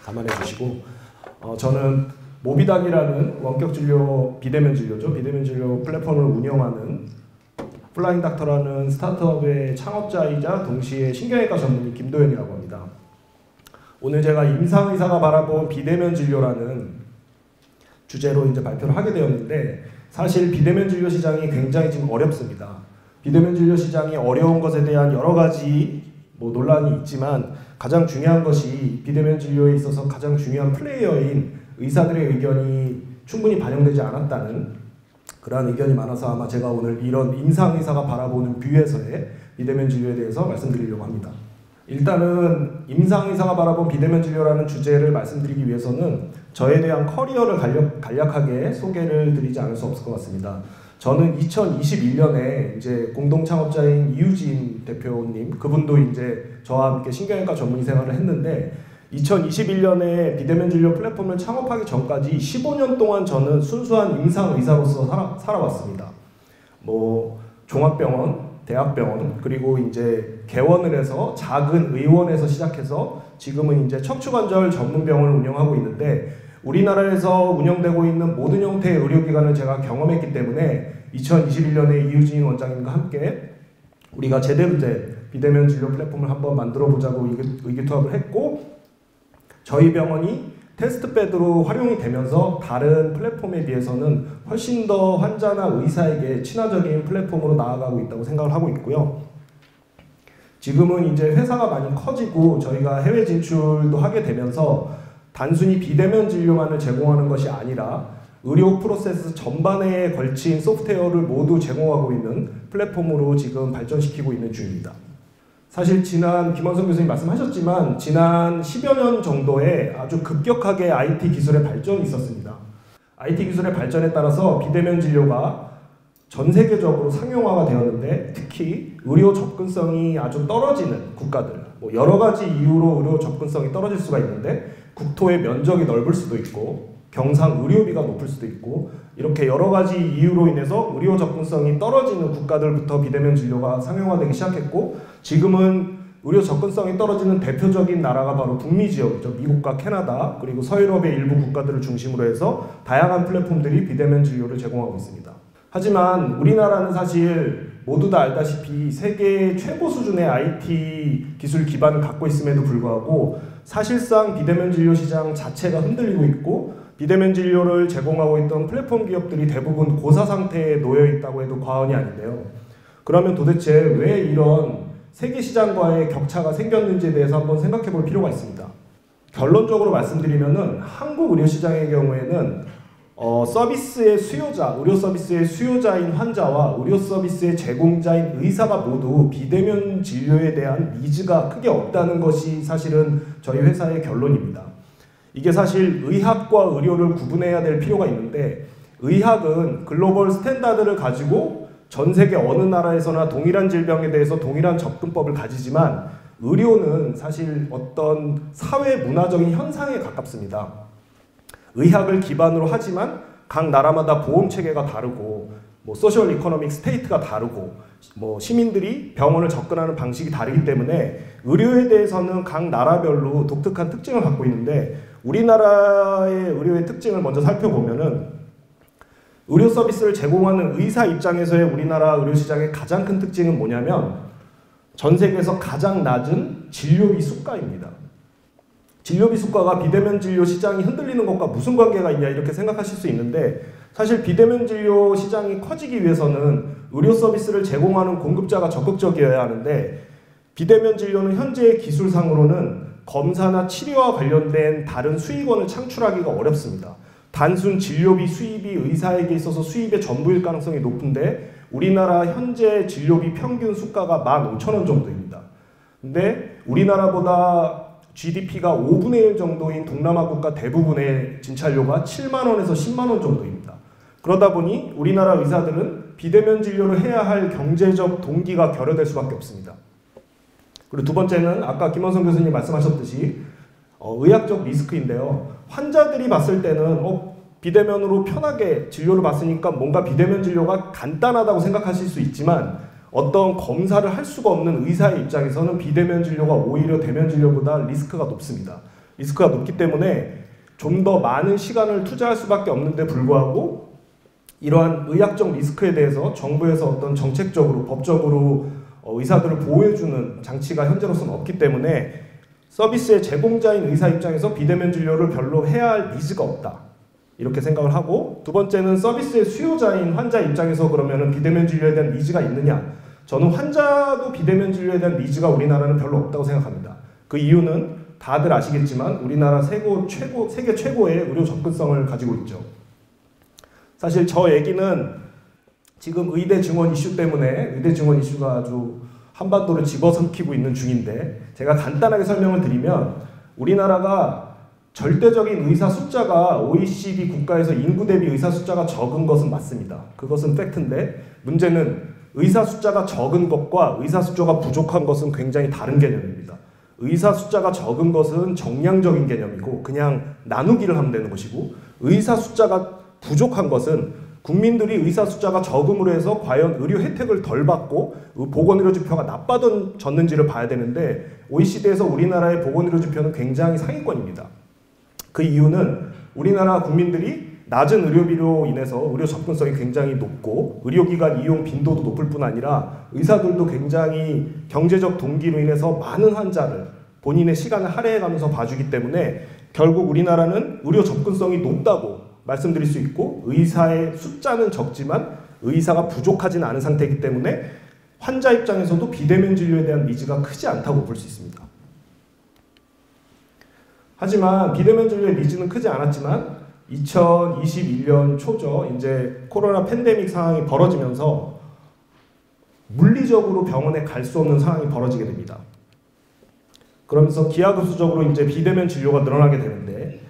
감안해 주시고 저는 모비닥이라는 원격 진료 비대면 진료죠. 비대면 진료 플랫폼을 운영하는 플라잉 닥터라는 스타트업의 창업자이자 동시에 신경외과 전문의 김도현이라고 합니다. 오늘 제가 임상의사가 바라본 비대면 진료라는 주제로 이제 발표를 하게 되었는데 사실 비대면 진료 시장이 굉장히 지금 어렵습니다. 비대면 진료 시장이 어려운 것에 대한 여러 가지 논란이 있지만 가장 중요한 것이 비대면 진료에 있어서 가장 중요한 플레이어인 의사들의 의견이 충분히 반영되지 않았다는 그러한 의견이 많아서 아마 제가 오늘 이런 임상의사가 바라보는 뷰에서의 비대면 진료에 대해서 말씀드리려고 합니다. 일단은 임상의사가 바라본 비대면 진료라는 주제를 말씀드리기 위해서는 저에 대한 커리어를 간략하게 소개를 드리지 않을 수 없을 것 같습니다. 저는 2021년에 이제 공동 창업자인 이유진 대표님, 그분도 이제 저와 함께 신경외과 전문의 생활을 했는데 2021년에 비대면 진료 플랫폼을 창업하기 전까지 15년 동안 저는 순수한 임상의사로서 살아왔습니다. 종합병원, 대학병원, 그리고 이제 개원을 해서 작은 의원에서 시작해서 지금은 이제 척추관절 전문병원을 운영하고 있는데 우리나라에서 운영되고 있는 모든 형태의 의료기관을 제가 경험했기 때문에 2021년에 이유진 원장님과 함께 우리가 제대로 된 비대면 진료 플랫폼을 한번 만들어 보자고 의기투합을 했고 저희 병원이 테스트베드로 활용이 되면서 다른 플랫폼에 비해서는 훨씬 더 환자나 의사에게 친화적인 플랫폼으로 나아가고 있다고 생각을 하고 있고요. 지금은 이제 회사가 많이 커지고 저희가 해외 진출도 하게 되면서 단순히 비대면 진료만을 제공하는 것이 아니라 의료 프로세스 전반에 걸친 소프트웨어를 모두 제공하고 있는 플랫폼으로 지금 발전시키고 있는 중입니다. 사실 지난 김원성 교수님 말씀하셨지만 지난 10여 년 정도에 아주 급격하게 IT 기술의 발전이 있었습니다. IT 기술의 발전에 따라서 비대면 진료가 전 세계적으로 상용화가 되었는데 특히 의료 접근성이 아주 떨어지는 국가들, 여러 가지 이유로 의료 접근성이 떨어질 수가 있는데 국토의 면적이 넓을 수도 있고 경상 의료비가 높을 수도 있고 이렇게 여러 가지 이유로 인해서 의료 접근성이 떨어지는 국가들부터 비대면 진료가 상용화되기 시작했고 지금은 의료 접근성이 떨어지는 대표적인 나라가 바로 북미 지역이죠. 미국과 캐나다 그리고 서유럽의 일부 국가들을 중심으로 해서 다양한 플랫폼들이 비대면 진료를 제공하고 있습니다. 하지만 우리나라는 사실 모두 다 알다시피 세계 최고 수준의 IT 기술 기반을 갖고 있음에도 불구하고 사실상 비대면 진료 시장 자체가 흔들리고 있고 비대면 진료를 제공하고 있던 플랫폼 기업들이 대부분 고사 상태에 놓여 있다고 해도 과언이 아닌데요. 그러면 도대체 왜 이런 세계 시장과의 격차가 생겼는지에 대해서 한번 생각해 볼 필요가 있습니다. 결론적으로 말씀드리면은 한국 의료 시장의 경우에는 서비스의 수요자, 의료 서비스의 수요자인 환자와 의료 서비스의 제공자인 의사가 모두 비대면 진료에 대한 니즈가 크게 없다는 것이 사실은 저희 회사의 결론입니다. 이게 사실 의학과 의료를 구분해야 될 필요가 있는데 의학은 글로벌 스탠다드를 가지고 전 세계 어느 나라에서나 동일한 질병에 대해서 동일한 접근법을 가지지만 의료는 사실 어떤 사회 문화적인 현상에 가깝습니다. 의학을 기반으로 하지만 각 나라마다 보험 체계가 다르고 소셜 이코노믹 스테이트가 다르고 시민들이 병원을 접근하는 방식이 다르기 때문에 의료에 대해서는 각 나라별로 독특한 특징을 갖고 있는데 우리나라의 의료의 특징을 먼저 살펴보면은 의료 서비스를 제공하는 의사 입장에서의 우리나라 의료 시장의 가장 큰 특징은 뭐냐면 전 세계에서 가장 낮은 진료비 수가입니다. 진료비 수가가 비대면 진료 시장이 흔들리는 것과 무슨 관계가 있냐 이렇게 생각하실 수 있는데 사실 비대면 진료 시장이 커지기 위해서는 의료 서비스를 제공하는 공급자가 적극적이어야 하는데 비대면 진료는 현재의 기술상으로는 검사나 치료와 관련된 다른 수익원을 창출하기가 어렵습니다. 단순 진료비 수입이 의사에게 있어서 수입의 전부일 가능성이 높은데 우리나라 현재 진료비 평균 수가가 15,000원 정도입니다. 근데 우리나라보다 GDP가 5분의 1 정도인 동남아 국가 대부분의 진찰료가 7만 원에서 10만 원 정도입니다. 그러다 보니 우리나라 의사들은 비대면 진료를 해야 할 경제적 동기가 결여될 수밖에 없습니다. 그리고 두 번째는 아까 김원성 교수님 말씀하셨듯이 의학적 리스크인데요. 환자들이 봤을 때는 비대면으로 편하게 진료를 받으니까 뭔가 비대면 진료가 간단하다고 생각하실 수 있지만 어떤 검사를 할 수가 없는 의사의 입장에서는 비대면 진료가 오히려 대면 진료보다 리스크가 높습니다. 리스크가 높기 때문에 좀 더 많은 시간을 투자할 수밖에 없는데 불구하고 이러한 의학적 리스크에 대해서 정부에서 어떤 정책적으로 법적으로 의사들을 보호해주는 장치가 현재로서는 없기 때문에 서비스의 제공자인 의사 입장에서 비대면 진료를 별로 해야 할 니즈가 없다. 이렇게 생각을 하고, 두 번째는 서비스의 수요자인 환자 입장에서 그러면 비대면 진료에 대한 니즈가 있느냐? 저는 환자도 비대면 진료에 대한 니즈가 우리나라는 별로 없다고 생각합니다. 그 이유는 다들 아시겠지만 우리나라 세계 최고의 의료 접근성을 가지고 있죠. 사실 저 얘기는 지금 의대 증원 이슈 때문에 의대 증원 이슈가 아주 한반도를 집어삼키고 있는 중인데, 제가 간단하게 설명을 드리면 우리나라가 절대적인 의사 숫자가 OECD 국가에서 인구 대비 의사 숫자가 적은 것은 맞습니다. 그것은 팩트인데, 문제는 의사 숫자가 적은 것과 의사 숫자가 부족한 것은 굉장히 다른 개념입니다. 의사 숫자가 적은 것은 정량적인 개념이고 그냥 나누기를 하면 되는 것이고, 의사 숫자가 부족한 것은 국민들이 의사 숫자가 적음으로 해서 과연 의료 혜택을 덜 받고 보건의료 지표가 나빠졌는지를 봐야 되는데, OECD에서 우리나라의 보건의료 지표는 굉장히 상위권입니다. 그 이유는 우리나라 국민들이 낮은 의료비로 인해서 의료 접근성이 굉장히 높고 의료기관 이용 빈도도 높을 뿐 아니라 의사들도 굉장히 경제적 동기로 인해서 많은 환자를 본인의 시간을 할애해가면서 봐주기 때문에 결국 우리나라는 의료 접근성이 높다고 말씀드릴 수 있고, 의사의 숫자는 적지만 의사가 부족하지는 않은 상태이기 때문에 환자 입장에서도 비대면 진료에 대한 니즈가 크지 않다고 볼 수 있습니다. 하지만 비대면 진료의 니즈는 크지 않았지만 2021년 초죠. 이제 코로나 팬데믹 상황이 벌어지면서 물리적으로 병원에 갈 수 없는 상황이 벌어지게 됩니다. 그러면서 기하급수적으로 이제 비대면 진료가 늘어나게 되는데,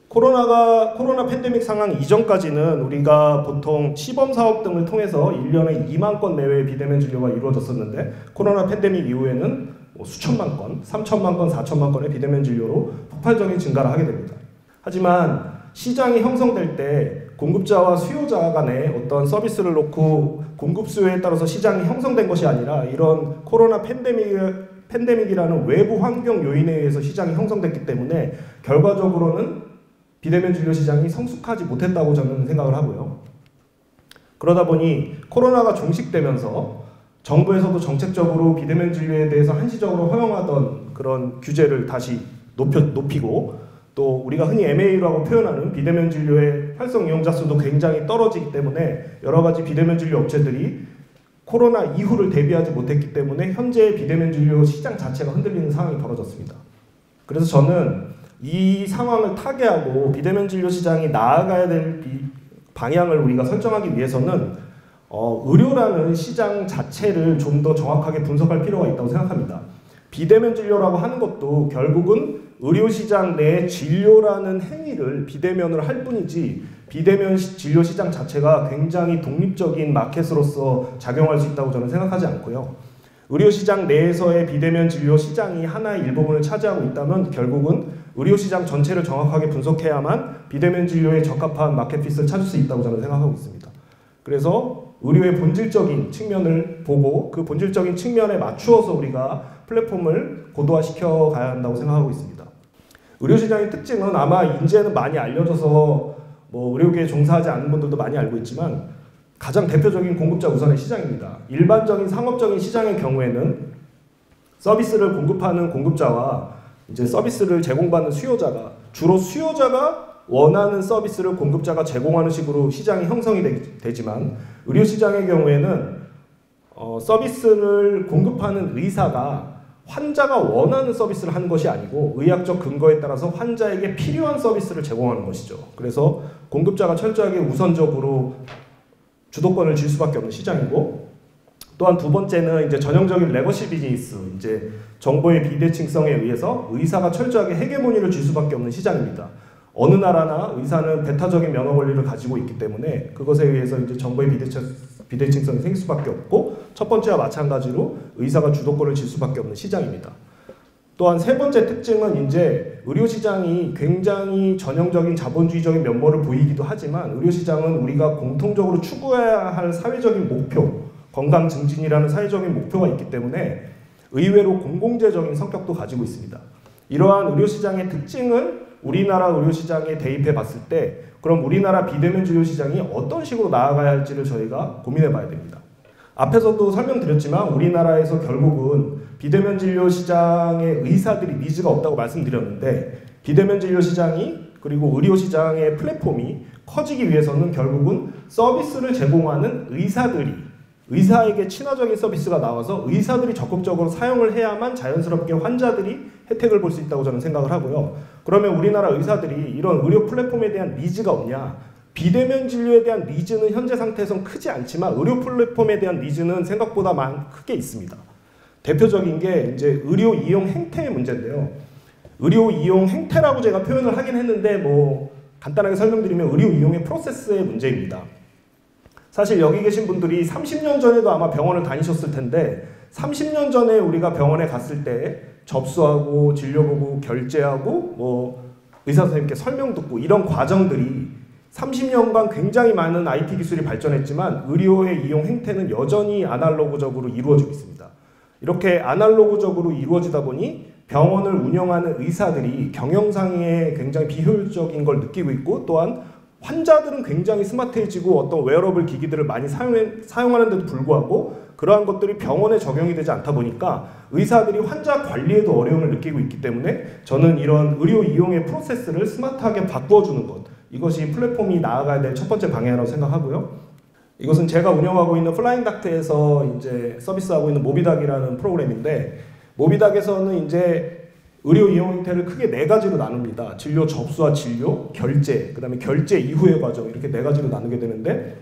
코로나 팬데믹 상황 이전까지는 우리가 보통 시범 사업 등을 통해서 1년에 2만 건 내외의 비대면 진료가 이루어졌었는데, 코로나 팬데믹 이후에는 수천만 건, 3천만 건, 4천만 건의 비대면 진료로 폭발적인 증가를 하게 됩니다. 하지만 시장이 형성될 때 공급자와 수요자 간의 어떤 서비스를 놓고 공급 수요에 따라서 시장이 형성된 것이 아니라 이런 코로나 팬데믹이라는 외부 환경 요인에 의해서 시장이 형성됐기 때문에 결과적으로는 비대면 진료 시장이 성숙하지 못했다고 저는 생각을 하고요. 그러다 보니 코로나가 종식되면서 정부에서도 정책적으로 비대면 진료에 대해서 한시적으로 허용하던 그런 규제를 다시 높이고, 또 우리가 흔히 MA라고 표현하는 비대면 진료의 활성 이용자 수도 굉장히 떨어지기 때문에 여러 가지 비대면 진료 업체들이 코로나 이후를 대비하지 못했기 때문에 현재의 비대면 진료 시장 자체가 흔들리는 상황이 벌어졌습니다. 그래서 저는 이 상황을 타개하고 비대면 진료 시장이 나아가야 될 방향을 우리가 설정하기 위해서는 의료라는 시장 자체를 좀 더 정확하게 분석할 필요가 있다고 생각합니다. 비대면 진료라고 하는 것도 결국은 의료시장 내 진료라는 행위를 비대면으로 할 뿐이지, 비대면 진료 시장 자체가 굉장히 독립적인 마켓으로서 작용할 수 있다고 저는 생각하지 않고요. 의료시장 내에서의 비대면 진료 시장이 하나의 일부분을 차지하고 있다면 결국은 의료시장 전체를 정확하게 분석해야만 비대면 진료에 적합한 마켓핏을 찾을 수 있다고 저는 생각하고 있습니다. 그래서 의료의 본질적인 측면을 보고 그 본질적인 측면에 맞추어서 우리가 플랫폼을 고도화시켜 가야 한다고 생각하고 있습니다. 의료시장의 특징은 아마 이제는 많이 알려져서 의료계에 종사하지 않는 분들도 많이 알고 있지만 가장 대표적인 공급자 우선의 시장입니다. 일반적인 상업적인 시장의 경우에는 서비스를 공급하는 공급자와 이제 서비스를 제공받는 수요자가, 주로 수요자가 원하는 서비스를 공급자가 제공하는 식으로 시장이 형성이 되지만, 의료시장의 경우에는 서비스를 공급하는 의사가 환자가 원하는 서비스를 하는 것이 아니고 의학적 근거에 따라서 환자에게 필요한 서비스를 제공하는 것이죠. 그래서 공급자가 철저하게 우선적으로 주도권을 쥘 수밖에 없는 시장이고, 또한 두 번째는 이제 전형적인 레거시 비즈니스, 이제 정보의 비대칭성에 의해서 의사가 철저하게 헤게모니를 쥘 수밖에 없는 시장입니다. 어느 나라나 의사는 배타적인 면허 권리를 가지고 있기 때문에 그것에 의해서 이제 정보의 비대칭성이 생길 수밖에 없고, 첫 번째와 마찬가지로 의사가 주도권을 쥘 수밖에 없는 시장입니다. 또한 세 번째 특징은 이제 의료시장이 굉장히 전형적인 자본주의적인 면모를 보이기도 하지만, 의료시장은 우리가 공통적으로 추구해야 할 사회적인 목표, 건강 증진이라는 사회적인 목표가 있기 때문에 의외로 공공재적인 성격도 가지고 있습니다. 이러한 의료시장의 특징을 우리나라 의료시장에 대입해 봤을 때 그럼 우리나라 비대면 진료시장이 어떤 식으로 나아가야 할지를 저희가 고민해 봐야 됩니다. 앞에서도 설명드렸지만 우리나라에서 결국은 비대면 진료시장의 의사들이 니즈가 없다고 말씀드렸는데 비대면 진료시장이 그리고 의료시장의 플랫폼이 커지기 위해서는 결국은 서비스를 제공하는 의사에게 친화적인 서비스가 나와서 의사들이 적극적으로 사용을 해야만 자연스럽게 환자들이 혜택을 볼 수 있다고 저는 생각을 하고요. 그러면 우리나라 의사들이 이런 의료 플랫폼에 대한 니즈가 없냐? 비대면 진료에 대한 니즈는 현재 상태에선 크지 않지만 의료 플랫폼에 대한 니즈는 생각보다 크게 있습니다. 대표적인 게 이제 의료 이용 행태의 문제인데요. 의료 이용 행태라고 제가 표현을 하긴 했는데 간단하게 설명드리면 의료 이용의 프로세스의 문제입니다. 사실 여기 계신 분들이 30년 전에도 아마 병원을 다니셨을 텐데 30년 전에 우리가 병원에 갔을 때 접수하고 진료보고 결제하고 의사 선생님께 설명 듣고 이런 과정들이 30년간 굉장히 많은 IT 기술이 발전했지만 의료의 이용 행태는 여전히 아날로그적으로 이루어지고 있습니다. 이렇게 아날로그적으로 이루어지다 보니 병원을 운영하는 의사들이 경영상에 굉장히 비효율적인 걸 느끼고 있고 또한 환자들은 굉장히 스마트해지고 어떤 웨어러블 기기들을 많이 사용하는데도 불구하고 그러한 것들이 병원에 적용이 되지 않다 보니까 의사들이 환자 관리에도 어려움을 느끼고 있기 때문에 저는 이런 의료 이용의 프로세스를 스마트하게 바꿔주는 것 이것이 플랫폼이 나아가야 될 첫 번째 방향이라고 생각하고요. 이것은 제가 운영하고 있는 플라잉닥트에서 이제 서비스하고 있는 모비닥이라는 프로그램인데 모비닥에서는 이제 의료 이용 형태를 크게 4가지로 나눕니다. 진료 접수와 진료, 결제, 그 다음에 결제 이후의 과정 이렇게 4가지로 나누게 되는데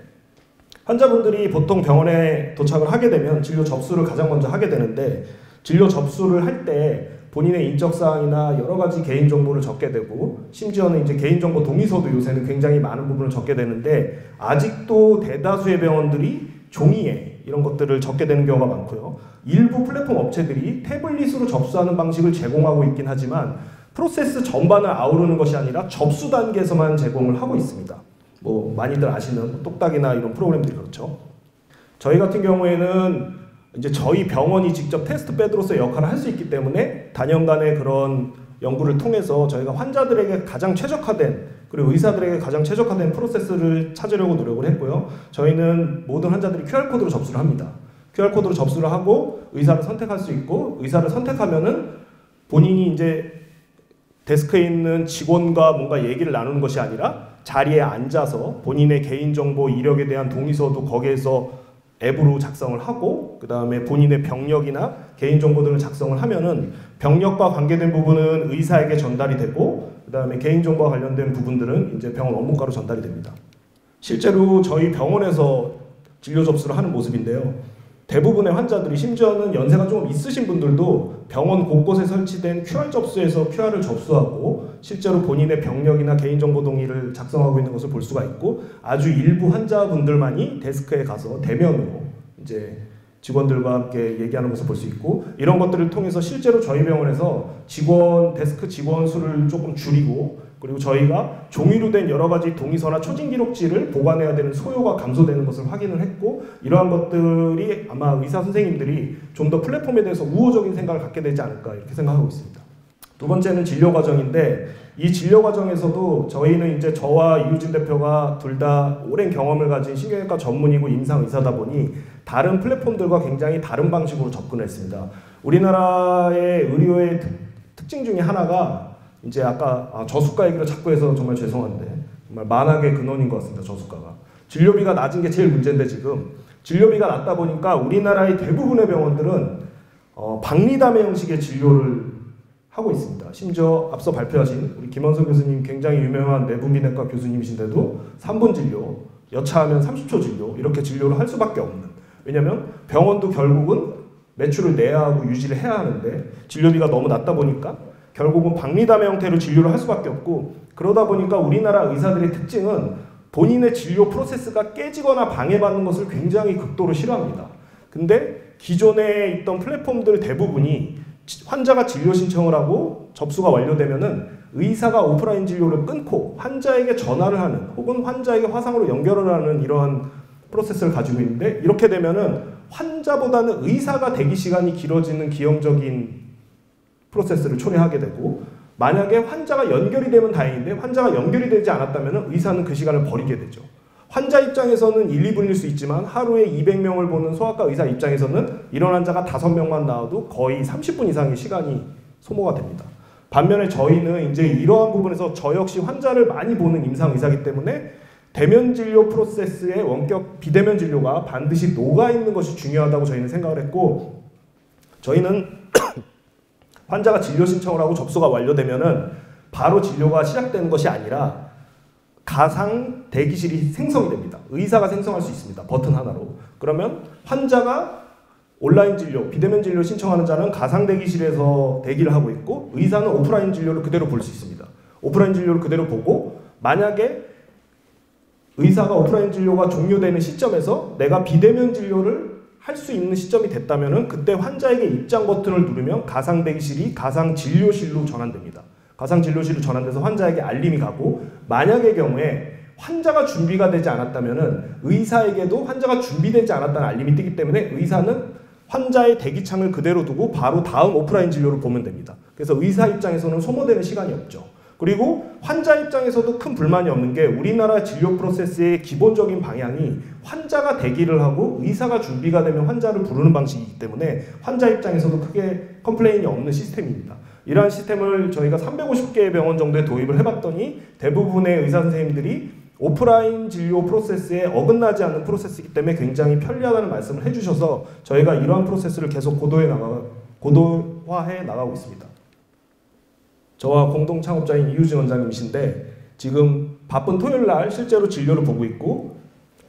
환자분들이 보통 병원에 도착을 하게 되면 진료 접수를 가장 먼저 하게 되는데 진료 접수를 할 때 본인의 인적사항이나 여러 가지 개인정보를 적게 되고 심지어는 이제 개인정보 동의서도 요새는 굉장히 많은 부분을 적게 되는데 아직도 대다수의 병원들이 종이에 이런 것들을 적게 되는 경우가 많고요. 일부 플랫폼 업체들이 태블릿으로 접수하는 방식을 제공하고 있긴 하지만 프로세스 전반을 아우르는 것이 아니라 접수 단계에서만 제공을 하고 있습니다. 많이들 아시는 똑딱이나 이런 프로그램들이 그렇죠. 저희 같은 경우에는 이제 저희 병원이 직접 테스트 베드로서의 역할을 할 수 있기 때문에 단연간의 그런 연구를 통해서 저희가 환자들에게 가장 최적화된 그리고 의사들에게 가장 최적화된 프로세스를 찾으려고 노력을 했고요. 저희는 모든 환자들이 QR코드로 접수를 합니다. QR코드로 접수를 하고 의사를 선택할 수 있고 의사를 선택하면은 본인이 이제 데스크에 있는 직원과 뭔가 얘기를 나누는 것이 아니라 자리에 앉아서 본인의 개인정보 이력에 대한 동의서도 거기에서 앱으로 작성을 하고 그 다음에 본인의 병력이나 개인정보들을 작성을 하면은 병력과 관계된 부분은 의사에게 전달이 되고 그 다음에 개인정보와 관련된 부분들은 이제 병원 업무과로 전달이 됩니다. 실제로 저희 병원에서 진료 접수를 하는 모습인데요. 대부분의 환자들이 심지어는 연세가 조금 있으신 분들도 병원 곳곳에 설치된 QR 접수에서 QR을 접수하고 실제로 본인의 병력이나 개인정보 동의를 작성하고 있는 것을 볼 수가 있고 아주 일부 환자분들만이 데스크에 가서 대면으로 이제 직원들과 함께 얘기하는 것을 볼 수 있고 이런 것들을 통해서 실제로 저희 병원에서 데스크 직원 수를 조금 줄이고 그리고 저희가 종이로 된 여러 가지 동의서나 초진 기록지를 보관해야 되는 소요가 감소되는 것을 확인을 했고 이러한 것들이 아마 의사 선생님들이 좀 더 플랫폼에 대해서 우호적인 생각을 갖게 되지 않을까 이렇게 생각하고 있습니다. 두 번째는 진료 과정인데 이 진료 과정에서도 저희는 이제 저와 이우진 대표가 둘 다 오랜 경험을 가진 신경외과 전문의고 임상의사다 보니 다른 플랫폼들과 굉장히 다른 방식으로 접근했습니다. 우리나라의 의료의 특징 중에 하나가 이제 아까 저수가 얘기를 자꾸 해서 정말 죄송한데 정말 만악의 근원인 것 같습니다. 저수가가. 진료비가 낮은 게 제일 문제인데 지금 진료비가 낮다 보니까 우리나라의 대부분의 병원들은 박리담회 형식의 진료를 하고 있습니다. 심지어 앞서 발표하신 우리 김원석 교수님 굉장히 유명한 내분비내과 교수님이신데도 3분 진료, 여차하면 30초 진료 이렇게 진료를 할 수밖에 없는 왜냐하면 병원도 결국은 매출을 내야 하고 유지를 해야 하는데 진료비가 너무 낮다 보니까 결국은 박리담회 형태로 진료를 할 수밖에 없고 그러다 보니까 우리나라 의사들의 특징은 본인의 진료 프로세스가 깨지거나 방해받는 것을 굉장히 극도로 싫어합니다. 근데 기존에 있던 플랫폼들 대부분이 환자가 진료 신청을 하고 접수가 완료되면은 의사가 오프라인 진료를 끊고 환자에게 전화를 하는 혹은 환자에게 화상으로 연결을 하는 이런 프로세스를 가지고 있는데 이렇게 되면은 환자보다는 의사가 대기 시간이 길어지는 기형적인 프로세스를 초래하게 되고, 만약에 환자가 연결이 되면 다행인데 환자가 연결이 되지 않았다면 의사는 그 시간을 버리게 되죠. 환자 입장에서는 1, 2분일 수 있지만 하루에 200명을 보는 소아과 의사 입장에서는 이런 환자가 5명만 나와도 거의 30분 이상의 시간이 소모가 됩니다. 반면에 저희는 이제 이러한 부분에서 저 역시 환자를 많이 보는 임상 의사이기 때문에 대면 진료 프로세스의 원격 비대면 진료가 반드시 녹아있는 것이 중요하다고 저희는 생각을 했고, 저희는 환자가 진료 신청을 하고 접수가 완료되면은 바로 진료가 시작되는 것이 아니라 가상 대기실이 생성이 됩니다. 의사가 생성할 수 있습니다. 버튼 하나로. 그러면 환자가 온라인 진료, 비대면 진료 신청하는 자는 가상 대기실에서 대기를 하고 있고, 의사는 오프라인 진료를 그대로 볼 수 있습니다. 오프라인 진료를 그대로 보고, 만약에 의사가 오프라인 진료가 종료되는 시점에서 내가 비대면 진료를 할 수 있는 시점이 됐다면 그때 환자에게 입장 버튼을 누르면 가상 대기실이 가상 진료실로 전환됩니다. 가상 진료실로 전환돼서 환자에게 알림이 가고, 만약의 경우에 환자가 준비가 되지 않았다면 의사에게도 환자가 준비되지 않았다는 알림이 뜨기 때문에 의사는 환자의 대기창을 그대로 두고 바로 다음 오프라인 진료를 보면 됩니다. 그래서 의사 입장에서는 소모되는 시간이 없죠. 그리고 환자 입장에서도 큰 불만이 없는 게, 우리나라 진료 프로세스의 기본적인 방향이 환자가 대기를 하고 의사가 준비가 되면 환자를 부르는 방식이기 때문에 환자 입장에서도 크게 컴플레인이 없는 시스템입니다. 이러한 시스템을 저희가 350개의 병원 정도에 도입을 해봤더니 대부분의 의사 선생님들이 오프라인 진료 프로세스에 어긋나지 않는 프로세스이기 때문에 굉장히 편리하다는 말씀을 해주셔서 저희가 이러한 프로세스를 계속 고도화해 나가고 있습니다. 저와 공동 창업자인 이유진 원장님이신데, 지금 바쁜 토요일날 실제로 진료를 보고 있고,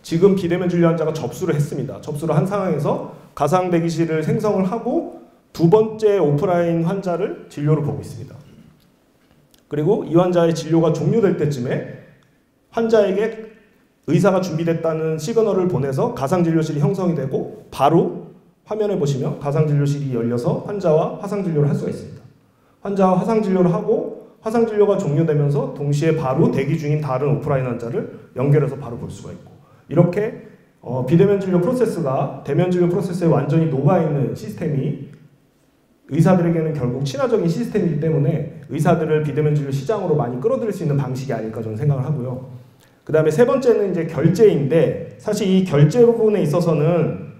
지금 비대면 진료 환자가 접수를 했습니다. 접수를 한 상황에서 가상 대기실을 생성을 하고 두 번째 오프라인 환자를 진료를 보고 있습니다. 그리고 이 환자의 진료가 종료될 때쯤에 환자에게 의사가 준비됐다는 시그널을 보내서 가상 진료실이 형성이 되고, 바로 화면에 보시면 가상 진료실이 열려서 환자와 화상 진료를 할 수가 있습니다. 환자와 화상 진료를 하고 화상 진료가 종료되면서 동시에 바로 대기 중인 다른 오프라인 환자를 연결해서 바로 볼 수가 있고, 이렇게 비대면 진료 프로세스가 대면 진료 프로세스에 완전히 녹아있는 시스템이 의사들에게는 결국 친화적인 시스템이기 때문에 의사들을 비대면 진료 시장으로 많이 끌어들일 수 있는 방식이 아닐까 저는 생각을 하고요. 그 다음에 세 번째는 이제 결제인데, 사실 이 결제 부분에 있어서는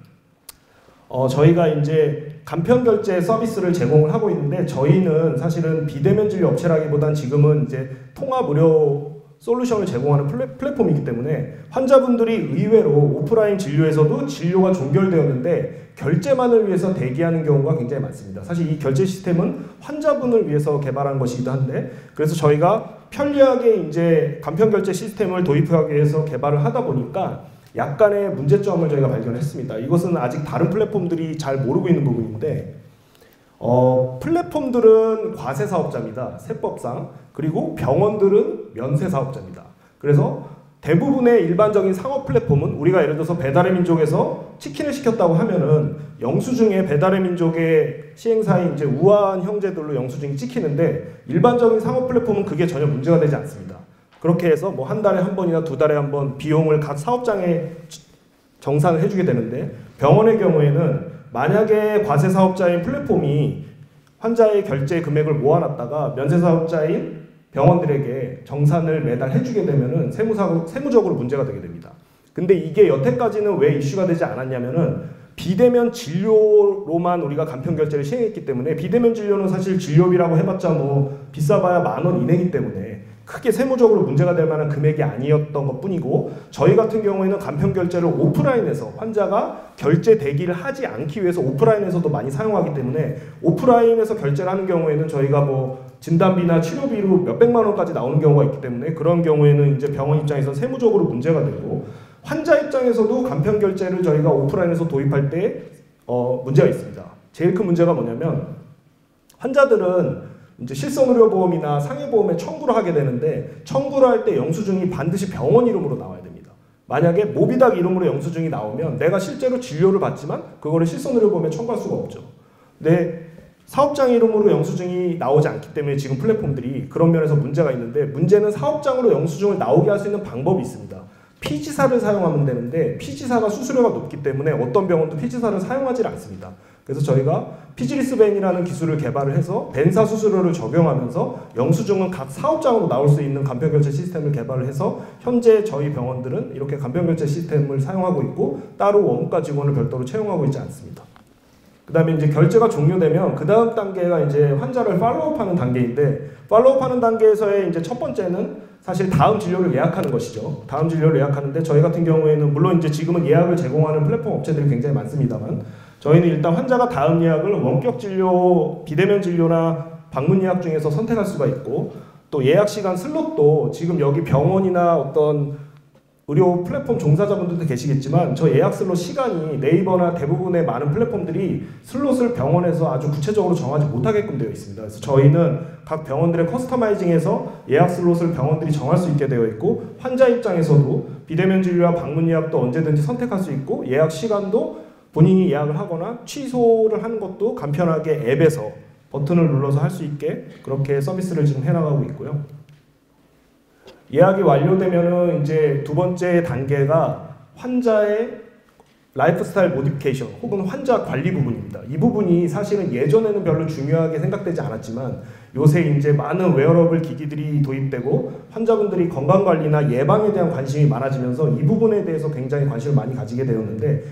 저희가 이제 간편 결제 서비스를 제공을 하고 있는데, 저희는 사실은 비대면 진료 업체라기보단 지금은 이제 통합 의료 솔루션을 제공하는 플랫폼이기 때문에 환자분들이 의외로 오프라인 진료에서도 진료가 종결되었는데 결제만을 위해서 대기하는 경우가 굉장히 많습니다. 사실 이 결제 시스템은 환자분을 위해서 개발한 것이기도 한데, 그래서 저희가 편리하게 이제 간편 결제 시스템을 도입하기 위해서 개발을 하다 보니까 약간의 문제점을 저희가 발견했습니다. 이것은 아직 다른 플랫폼들이 잘 모르고 있는 부분인데, 플랫폼들은 과세 사업자입니다. 세법상. 그리고 병원들은 면세 사업자입니다. 그래서 대부분의 일반적인 상업 플랫폼은 우리가 예를 들어서 배달의 민족에서 치킨을 시켰다고 하면은 영수증에 배달의 민족의 시행사인 이제 우아한 형제들로 영수증이 찍히는데, 일반적인 상업 플랫폼은 그게 전혀 문제가 되지 않습니다. 그렇게 해서 뭐 한 달에 한 번이나 두 달에 한 번 비용을 각 사업장에 정산을 해주게 되는데, 병원의 경우에는 만약에 과세 사업자인 플랫폼이 환자의 결제 금액을 모아놨다가 면세 사업자인 병원들에게 정산을 매달 해주게 되면은 세무적으로 문제가 되게 됩니다. 근데 이게 여태까지는 왜 이슈가 되지 않았냐면은 비대면 진료로만 우리가 간편 결제를 시행했기 때문에, 비대면 진료는 사실 진료비라고 해봤자 뭐 비싸봐야 10,000원 이내이기 때문에 크게 세무적으로 문제가 될 만한 금액이 아니었던 것 뿐이고, 저희 같은 경우에는 간편 결제를 오프라인에서 환자가 결제 대기를 하지 않기 위해서 오프라인에서도 많이 사용하기 때문에, 오프라인에서 결제를 하는 경우에는 저희가 뭐 진단비나 치료비로 몇백만 원까지 나오는 경우가 있기 때문에, 그런 경우에는 이제 병원 입장에서 세무적으로 문제가 되고, 환자 입장에서도 간편 결제를 저희가 오프라인에서 도입할 때 문제가 있습니다. 제일 큰 문제가 뭐냐면, 환자들은 이제 실손의료보험이나 상해보험에 청구를 하게 되는데, 청구를 할 때 영수증이 반드시 병원 이름으로 나와야 됩니다. 만약에 모비닥 이름으로 영수증이 나오면 내가 실제로 진료를 받지만 그거를 실손의료보험에 청구할 수가 없죠. 근데 사업장 이름으로 영수증이 나오지 않기 때문에 지금 플랫폼들이 그런 면에서 문제가 있는데, 문제는 사업장으로 영수증을 나오게 할 수 있는 방법이 있습니다. 피지사를 사용하면 되는데, 피지사가 수수료가 높기 때문에 어떤 병원도 피지사를 사용하지 않습니다. 그래서 저희가 피지리스벤이라는 기술을 개발을 해서 벤사 수수료를 적용하면서 영수증은 각 사업장으로 나올 수 있는 간편결제 시스템을 개발을 해서 현재 저희 병원들은 이렇게 간편결제 시스템을 사용하고 있고 따로 원무과 직원을 별도로 채용하고 있지 않습니다. 그 다음에 이제 결제가 종료되면 그 다음 단계가 이제 환자를 팔로우업하는 단계인데, 팔로우업하는 단계에서의 이제 첫 번째는 사실 다음 진료를 예약하는 것이죠. 다음 진료를 예약하는데 저희 같은 경우에는 물론 이제 지금은 예약을 제공하는 플랫폼 업체들이 굉장히 많습니다만, 저희는 일단 환자가 다음 예약을 원격 진료, 비대면 진료나 방문 예약 중에서 선택할 수가 있고, 또 예약 시간 슬롯도 지금 여기 병원이나 어떤 의료 플랫폼 종사자분들도 계시겠지만 저 예약 슬롯 시간이 네이버나 대부분의 많은 플랫폼들이 슬롯을 병원에서 아주 구체적으로 정하지 못하게끔 되어 있습니다. 그래서 저희는 각 병원들의 커스터마이징에서 예약 슬롯을 병원들이 정할 수 있게 되어 있고, 환자 입장에서도 비대면 진료와 방문 예약도 언제든지 선택할 수 있고, 예약 시간도 본인이 예약을 하거나 취소를 하는 것도 간편하게 앱에서 버튼을 눌러서 할 수 있게 그렇게 서비스를 지금 해나가고 있고요. 예약이 완료되면은 이제 두 번째 단계가 환자의 라이프스타일 모디피케이션 혹은 환자 관리 부분입니다. 이 부분이 사실은 예전에는 별로 중요하게 생각되지 않았지만 요새 이제 많은 웨어러블 기기들이 도입되고 환자분들이 건강관리나 예방에 대한 관심이 많아지면서 이 부분에 대해서 굉장히 관심을 많이 가지게 되었는데,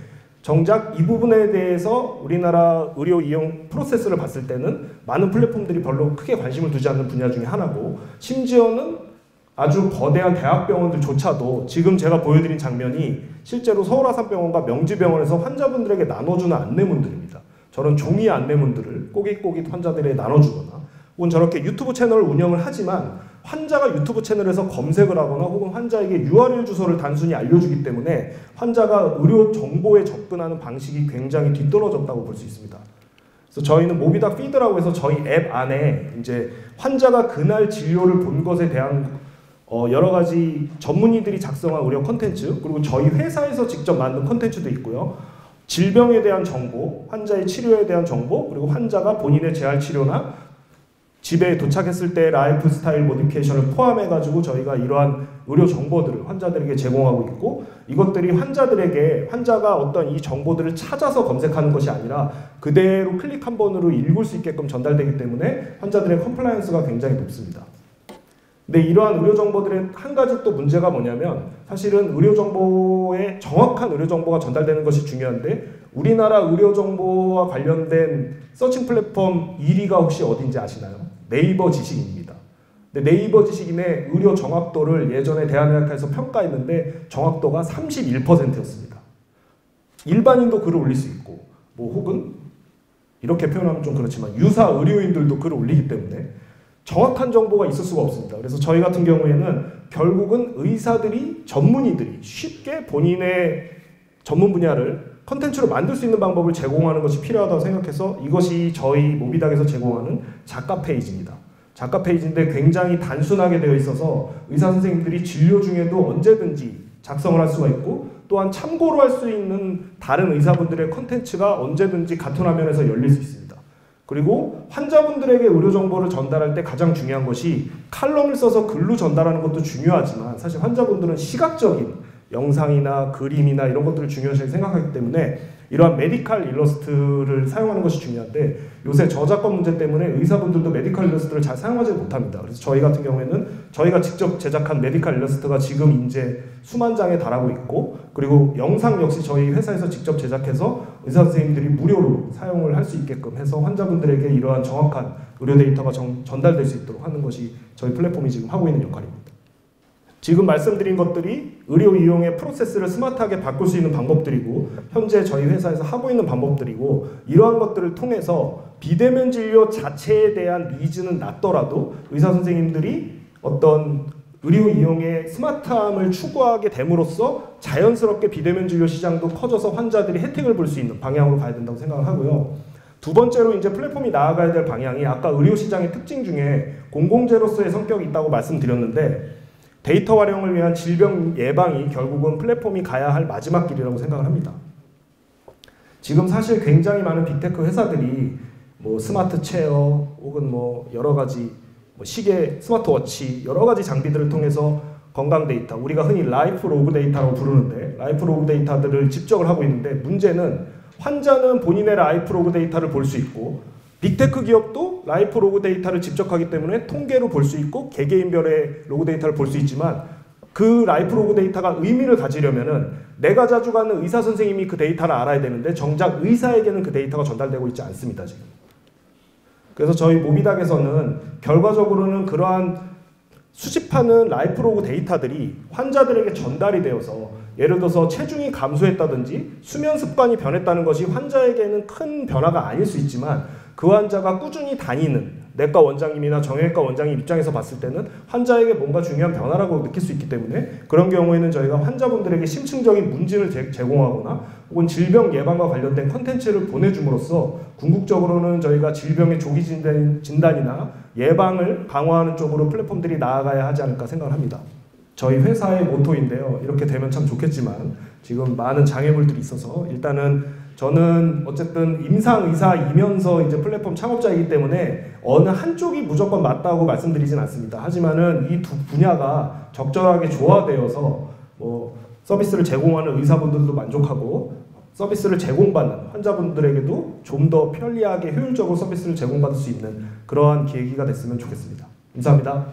정작 이 부분에 대해서 우리나라 의료 이용 프로세스를 봤을 때는 많은 플랫폼들이 별로 크게 관심을 두지 않는 분야 중에 하나고, 심지어는 아주 거대한 대학병원들조차도 지금 제가 보여드린 장면이 실제로 서울아산병원과 명지병원에서 환자분들에게 나눠주는 안내문들입니다. 저런 종이 안내문들을 꼬깃꼬깃 환자들에게 나눠주거나, 혹은 저렇게 유튜브 채널을 운영을 하지만 환자가 유튜브 채널에서 검색을 하거나 혹은 환자에게 URL 주소를 단순히 알려주기 때문에 환자가 의료 정보에 접근하는 방식이 굉장히 뒤떨어졌다고 볼 수 있습니다. 그래서 저희는 모비닥 피드라고 해서 저희 앱 안에 이제 환자가 그날 진료를 본 것에 대한 여러 가지 전문의들이 작성한 의료 콘텐츠, 그리고 저희 회사에서 직접 만든 콘텐츠도 있고요. 질병에 대한 정보, 환자의 치료에 대한 정보, 그리고 환자가 본인의 재활 치료나 집에 도착했을 때 라이프 스타일 모디피케이션을 포함해가지고 저희가 이러한 의료 정보들을 환자들에게 제공하고 있고, 이것들이 환자가 어떤 이 정보들을 찾아서 검색하는 것이 아니라 그대로 클릭 한 번으로 읽을 수 있게끔 전달되기 때문에 환자들의 컴플라이언스가 굉장히 높습니다. 근데 이러한 의료 정보들의 한 가지 또 문제가 뭐냐면, 사실은 의료 정보에 정확한 의료 정보가 전달되는 것이 중요한데, 우리나라 의료 정보와 관련된 서칭 플랫폼 1위가 혹시 어딘지 아시나요? 네이버 지식인입니다. 근데 네이버 지식인의 의료 정확도를 예전에 대한의학회에서 평가했는데 정확도가 31%였습니다. 일반인도 글을 올릴 수 있고, 뭐 혹은 이렇게 표현하면 좀 그렇지만 유사 의료인들도 글을 올리기 때문에 정확한 정보가 있을 수가 없습니다. 그래서 저희 같은 경우에는 결국은 의사들이, 전문의들이 쉽게 본인의 전문 분야를 컨텐츠로 만들 수 있는 방법을 제공하는 것이 필요하다고 생각해서 이것이 저희 모비닥에서 제공하는 작가 페이지입니다. 작가 페이지인데 굉장히 단순하게 되어 있어서 의사 선생님들이 진료 중에도 언제든지 작성을 할 수가 있고, 또한 참고로 할 수 있는 다른 의사분들의 컨텐츠가 언제든지 같은 화면에서 열릴 수 있습니다. 그리고 환자분들에게 의료 정보를 전달할 때 가장 중요한 것이 칼럼을 써서 글로 전달하는 것도 중요하지만 사실 환자분들은 시각적인 영상이나 그림이나 이런 것들을 중요시 생각하기 때문에 이러한 메디칼 일러스트를 사용하는 것이 중요한데, 요새 저작권 문제 때문에 의사분들도 메디칼 일러스트를 잘 사용하지 못합니다. 그래서 저희 같은 경우에는 저희가 직접 제작한 메디칼 일러스트가 지금 이제 수만 장에 달하고 있고, 그리고 영상 역시 저희 회사에서 직접 제작해서 의사 선생님들이 무료로 사용을 할 수 있게끔 해서 환자분들에게 이러한 정확한 의료 데이터가 전달될 수 있도록 하는 것이 저희 플랫폼이 지금 하고 있는 역할입니다. 지금 말씀드린 것들이 의료 이용의 프로세스를 스마트하게 바꿀 수 있는 방법들이고, 현재 저희 회사에서 하고 있는 방법들이고, 이러한 것들을 통해서 비대면 진료 자체에 대한 니즈는 낮더라도 의사 선생님들이 어떤 의료 이용의 스마트함을 추구하게 됨으로써 자연스럽게 비대면 진료 시장도 커져서 환자들이 혜택을 볼 수 있는 방향으로 가야 된다고 생각을 하고요. 두 번째로 이제 플랫폼이 나아가야 될 방향이 아까 의료 시장의 특징 중에 공공재로서의 성격이 있다고 말씀드렸는데, 데이터 활용을 위한 질병 예방이 결국은 플랫폼이 가야 할 마지막 길이라고 생각을 합니다. 지금 사실 굉장히 많은 빅테크 회사들이 뭐 스마트 체어 혹은 뭐 여러 가지 뭐 시계, 스마트워치 여러 가지 장비들을 통해서 건강 데이터, 우리가 흔히 라이프 로그 데이터라고 부르는데 라이프 로그 데이터들을 집적을 하고 있는데, 문제는 환자는 본인의 라이프 로그 데이터를 볼 수 있고 빅테크 기업도 라이프 로그 데이터를 집적하기 때문에 통계로 볼 수 있고 개개인별의 로그 데이터를 볼 수 있지만 그 라이프 로그 데이터가 의미를 가지려면은 내가 자주 가는 의사 선생님이 그 데이터를 알아야 되는데 정작 의사에게는 그 데이터가 전달되고 있지 않습니다, 지금. 그래서 저희 모비닥에서는 결과적으로는 그러한 수집하는 라이프 로그 데이터들이 환자들에게 전달이 되어서 예를 들어서 체중이 감소했다든지 수면 습관이 변했다는 것이 환자에게는 큰 변화가 아닐 수 있지만 그 환자가 꾸준히 다니는 내과 원장님이나 정형외과 원장님 입장에서 봤을 때는 환자에게 뭔가 중요한 변화라고 느낄 수 있기 때문에 그런 경우에는 저희가 환자분들에게 심층적인 문진을 제공하거나 혹은 질병 예방과 관련된 컨텐츠를 보내줌으로써 궁극적으로는 저희가 질병의 조기 진단이나 예방을 강화하는 쪽으로 플랫폼들이 나아가야 하지 않을까 생각을 합니다. 저희 회사의 모토인데요. 이렇게 되면 참 좋겠지만 지금 많은 장애물들이 있어서 일단은 저는 어쨌든 임상의사이면서 이제 플랫폼 창업자이기 때문에 어느 한쪽이 무조건 맞다고 말씀드리진 않습니다. 하지만은 이 두 분야가 적절하게 조화되어서 서비스를 제공하는 의사분들도 만족하고 서비스를 제공받는 환자분들에게도 좀 더 편리하게 효율적으로 서비스를 제공받을 수 있는 그러한 계기가 됐으면 좋겠습니다. 감사합니다.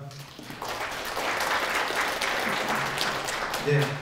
네.